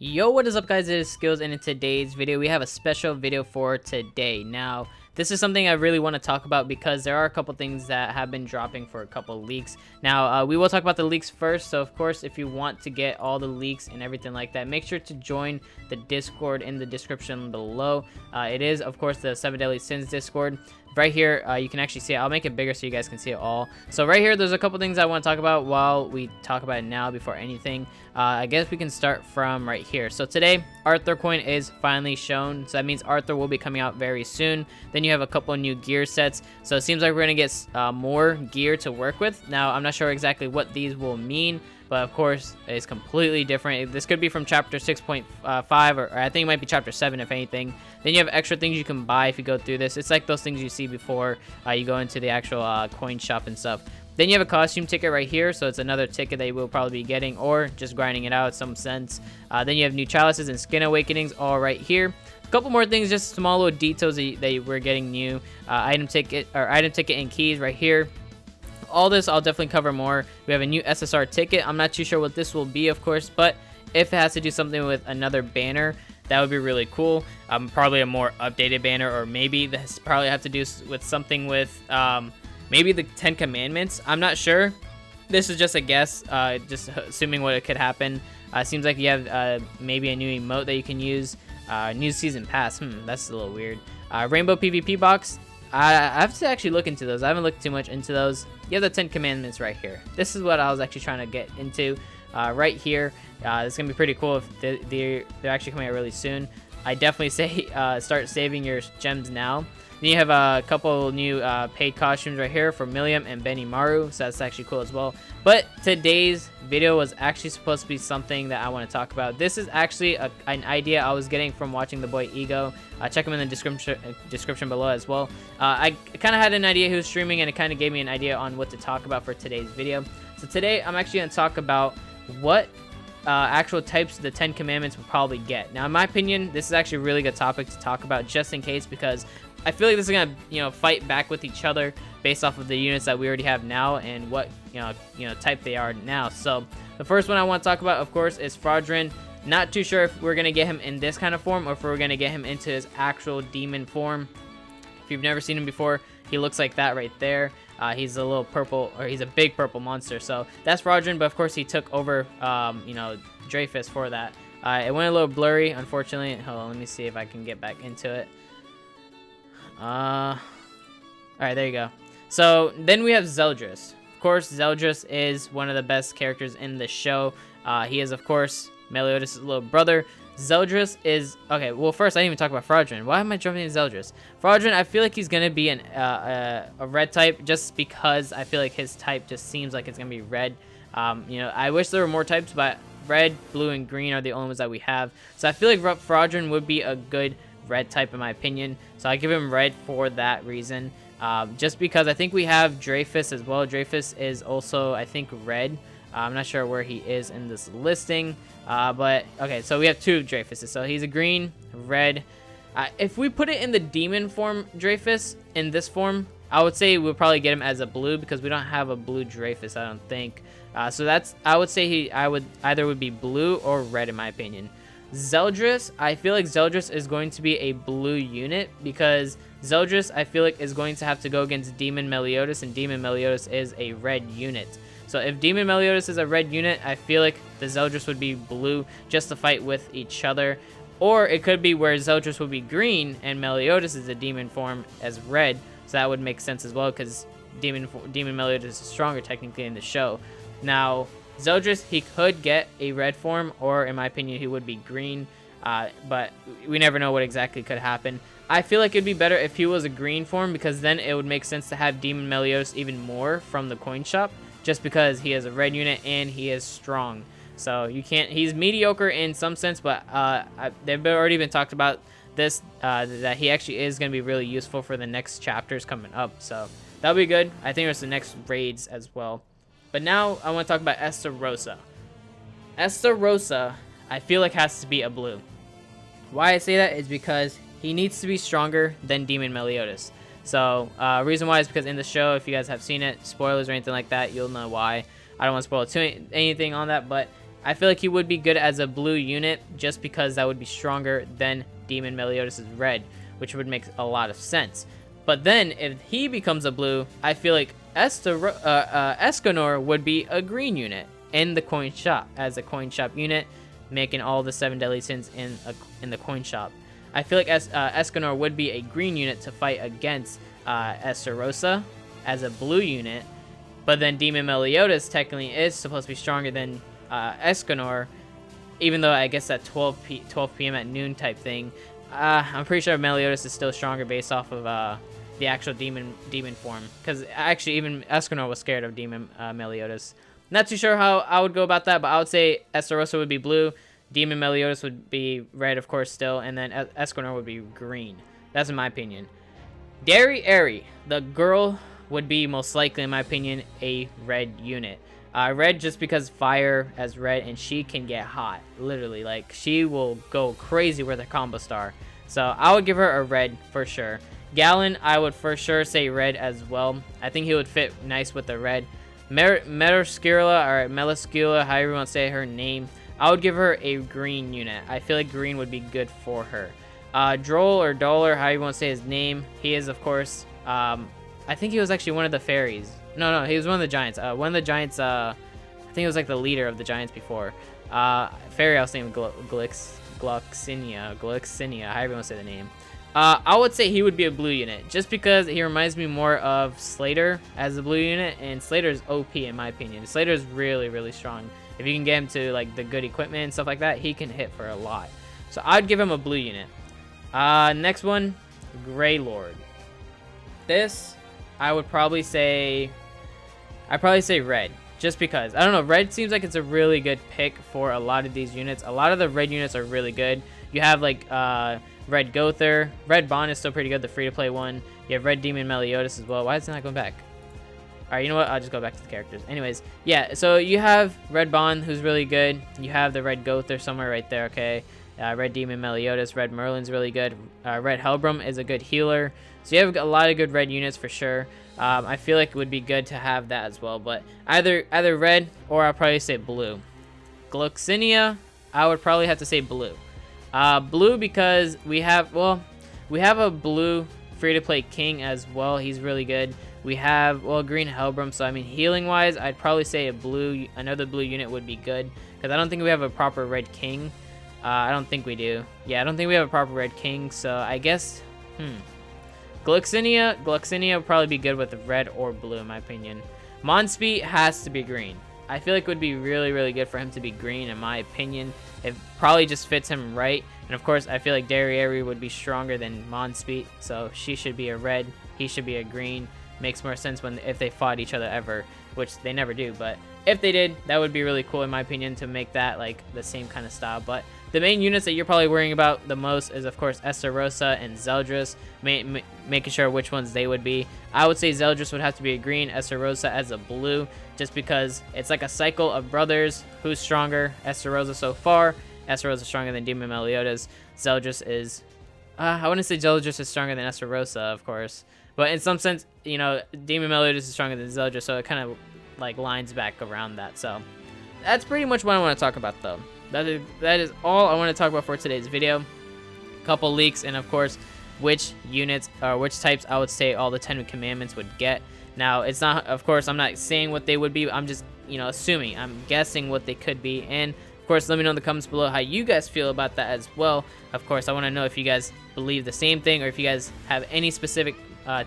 Yo, what is up guys, it is Skills, and in today's video we have a special video for today. Now this is something I really want to talk about because there are a couple things that have been dropping for a couple leaks. Now we will talk about the leaks first, so of course if you want to get all the leaks and everything like that, make sure to join the Discord in the description below. It is of course the 7 Deadly Sins Discord. Right here, you can actually see it. I'll make it bigger so you guys can see it all. So right here, there's a couple things I want to talk about while we talk about it now before anything. I guess we can start from right here. So today, Arthur coin is finally shown. So that means Arthur will be coming out very soon. Then you have a couple new gear sets. So it seems like we're going to get more gear to work with. Now, I'm not sure exactly what these will mean, but of course it's completely different. This could be from chapter 6.5 or I think it might be chapter 7 if anything. Then you have extra things you can buy if you go through this. It's like those things you see before you go into the actual coin shop and stuff. Then you have a costume ticket right here, so it's another ticket that you will probably be getting or just grinding it out in some sense. Then you have new chalices and skin awakenings all right here. A couple more things, just small little details that we're getting new. Item ticket and keys right here. All this I'll definitely cover more. We have a new SSR ticket. I'm not too sure what this will be, of course, but if it has to do something with another banner, that would be really cool. Probably a more updated banner, or maybe this probably have to do with something with maybe the 10 Commandments. I'm not sure. This is just a guess, just assuming what it could happen. Seems like you have maybe a new emote that you can use. New season pass. That's a little weird. Rainbow PvP box. I have to actually look into those. I haven't looked too much into those. You have the 10 Commandments right here. This is what I was actually trying to get into right here. It's going to be pretty cool if they're actually coming out really soon. I definitely say start saving your gems now. Then you have a couple new paid costumes right here for Milliam and Benny Maru, so that's actually cool as well. But today's video was actually supposed to be something that I want to talk about. This is actually an idea I was getting from watching the boy Ego. Check him in the description below as well. I kind of had an idea he was streaming, and it kind of gave me an idea on what to talk about for today's video. So today I'm actually going to talk about what actual types of the 10 Commandments will probably get. Now in my opinion, this is actually a really good topic to talk about, just in case, because I feel like this is gonna fight back with each other based off of the units that we already have now and what type they are now. So the first one I want to talk about, of course, is Fraudrin. Not too sure if we're gonna get him in this kind of form or if we're gonna get him into his actual demon form. If you've never seen him before, he looks like that right there. He's a little purple, or he's a big purple monster. So that's Fraudrin, but of course he took over Dreyfus for that. It went a little blurry, unfortunately. Hold on, let me see if I can get back into it. Alright, there you go. So then we have Zelgius. Of course, Zelgius is one of the best characters in the show. He is, of course, Meliodas' little brother. Zelgius is... Okay, well, first, I didn't even talk about Fraudrin. Why am I jumping into Zelgius? Fraudrin, I feel like he's going to be a red type, just because I feel like his type just seems like it's going to be red. I wish there were more types, but red, blue, and green are the only ones that we have. So I feel like Fraudrin would be a good red type in my opinion, so I give him red for that reason, just because I think we have Dreyfus as well. Dreyfus is also, I think, red. I'm not sure where he is in this listing, but okay, so we have two Dreyfuses, so he's a green, red. If we put it in the demon form Dreyfus in this form, I would say we'll probably get him as a blue, because we don't have a blue Dreyfus, I don't think. So that's, I would say I would either be blue or red in my opinion. Zelgius, I feel like Zelgius is going to be a blue unit, because Zelgius, I feel like, is going to have to go against Demon Meliodas, and Demon Meliodas is a red unit. So if Demon Meliodas is a red unit, I feel like the Zelgius would be blue just to fight with each other. Or it could be where Zelgius would be green and Meliodas is a demon form as red, so that would make sense as well, because Demon Meliodas is stronger technically in the show. Now, Zelgius, he could get a red form, or in my opinion, he would be green, but we never know what exactly could happen. I feel like it'd be better if he was a green form, because then it would make sense to have Demon Meliodas even more from the coin shop, just because he is a red unit and he is strong. So you can't, he's mediocre in some sense, but they've already been talked about this, that he actually is going to be really useful for the next chapters coming up. So that'll be good. I think it's the next raids as well. But now I want to talk about Esta Rosa. Esta Rosa, I feel like, has to be a blue. Why I say that is because he needs to be stronger than Demon Meliodas. So reason why is because in the show, if you guys have seen it, spoilers or anything like that, you'll know why. I don't want to spoil anything on that, but I feel like he would be good as a blue unit just because that would be stronger than Demon Meliodas' red, which would make a lot of sense. But then if he becomes a blue, I feel like Escanor would be a green unit in the coin shop as a coin shop unit, making all the 7 deadly sins in the coin shop. I feel like Escanor would be a green unit to fight against Esta Rosa as a blue unit, but then Demon Meliodas technically is supposed to be stronger than Escanor, even though I guess that 12 p.m. at noon type thing. I'm pretty sure Meliodas is still stronger based off of the actual demon form, because actually even Escanor was scared of Demon Meliodas. Not too sure how I would go about that, but I would say Esta Rosa would be blue, Demon Meliodas would be red, of course, still, and then Escanor would be green. That's in my opinion. Eri, the girl, would be most likely, in my opinion, a red unit. Red just because fire as red, and she can get hot, literally. Like, she will go crazy with her combo star. So I would give her a red for sure. Gallon, I would for sure say red as well. I think he would fit nice with the red. Metascula, or Melascula, however you want to say her name, I would give her a green unit. I feel like green would be good for her. Droll or Dollar, however you want to say his name, he is, of course, I think he was actually one of the fairies. No, he was one of the giants. One of the giants, I think it was like the leader of the giants before. Fairy, I was thinking Gloxinia, however you want to say the name. I would say he would be a blue unit, just because he reminds me more of Slater as a blue unit, and Slater is OP in my opinion. Slater is really, really strong. If you can get him to like the good equipment and stuff like that, he can hit for a lot. So I'd give him a blue unit. Next one, Grey Lord. This, I would probably say, red, just because. I don't know, red seems like it's a really good pick for a lot of these units. A lot of the red units are really good. You have like Red Gother. Red Bond is still pretty good, the free-to-play one. You have Red Demon Meliodas as well. Why is it not going back? Alright, you know what? I'll just go back to the characters. Anyways, yeah, so you have Red Bond, who's really good. You have the Red Gother somewhere right there, okay? Red Demon Meliodas. Red Merlin's really good. Red Hellbrum is a good healer. So you have a lot of good red units for sure. I feel like it would be good to have that as well. But either red, or I'll probably say blue. Gloxinia, I would probably have to say blue. Blue because we have a blue free-to-play king as well. He's really good. We have, green Hellbrum. So, I mean, healing-wise, I'd probably say another blue unit would be good. Because I don't think we have a proper red king. I don't think we do. Yeah, I don't think we have a proper red king. So, I guess, Gloxinia would probably be good with red or blue, in my opinion. Monspeed has to be green. I feel like it would be really, really good for him to be green, in my opinion. It probably just fits him right. And of course, I feel like Eri would be stronger than Monspeed, so she should be a red, he should be a green. Makes more sense if they fought each other ever, which they never do. But if they did, that would be really cool, in my opinion, to make that like the same kind of style. But the main units that you're probably worrying about the most is, of course, Esta Rosa and Zelgius, making sure which ones they would be. I would say Zelgius would have to be a green, Esta Rosa as a blue, just because it's like a cycle of brothers. Who's stronger? Esta Rosa so far. Esta Rosa is stronger than Demon Meliodas. Zelgius is... I wouldn't say Zelgius is stronger than Esta Rosa, of course. But in some sense, you know, Demon Meliodas is stronger than Zelgius, so it kind of like lines back around that. So that's pretty much what I want to talk about, though. That is all I want to talk about for today's video. A couple leaks, and of course, which units or which types I would say all the 10 commandments would get. Now, it's not, of course, I'm not saying what they would be. I'm just, assuming. I'm guessing what they could be. And of course, let me know in the comments below how you guys feel about that as well. Of course, I want to know if you guys believe the same thing, or if you guys have any specific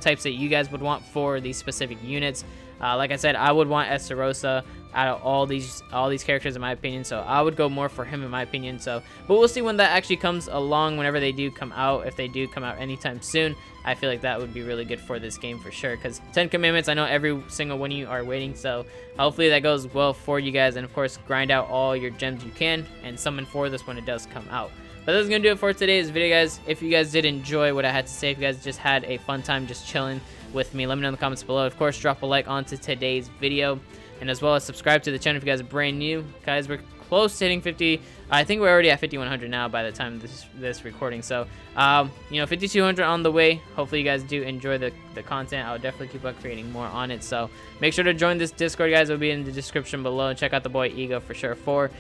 types that you guys would want for these specific units. Like I said, I would want Esta Rosa out of all these characters, in my opinion, so I would go more for him, in my opinion. So, but we'll see when that actually comes along, whenever they do come out. If they do come out anytime soon, I feel like that would be really good for this game for sure, because 10 commandments, I know every single one of you are waiting, so hopefully that goes well for you guys. And of course, grind out all your gems you can and summon for this when it does come out. But that's gonna do it for today's video, guys. If you guys did enjoy what I had to say, if you guys just had a fun time just chilling with me, let me know in the comments below. Of course, drop a like onto today's video, and as well as subscribe to the channel if you guys are brand new. Guys, we're close to hitting 50. I think we're already at 5100 now by the time this recording. So 5200 on the way. Hopefully you guys do enjoy the content. I'll definitely keep on creating more on it. So make sure to join this Discord, guys. It'll be in the description below. And check out the boy Ego for sure for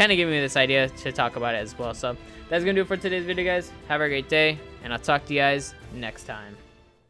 kind of giving me this idea to talk about it as well. So that's gonna do it for today's video, guys. Have a great day, and I'll talk to you guys next time.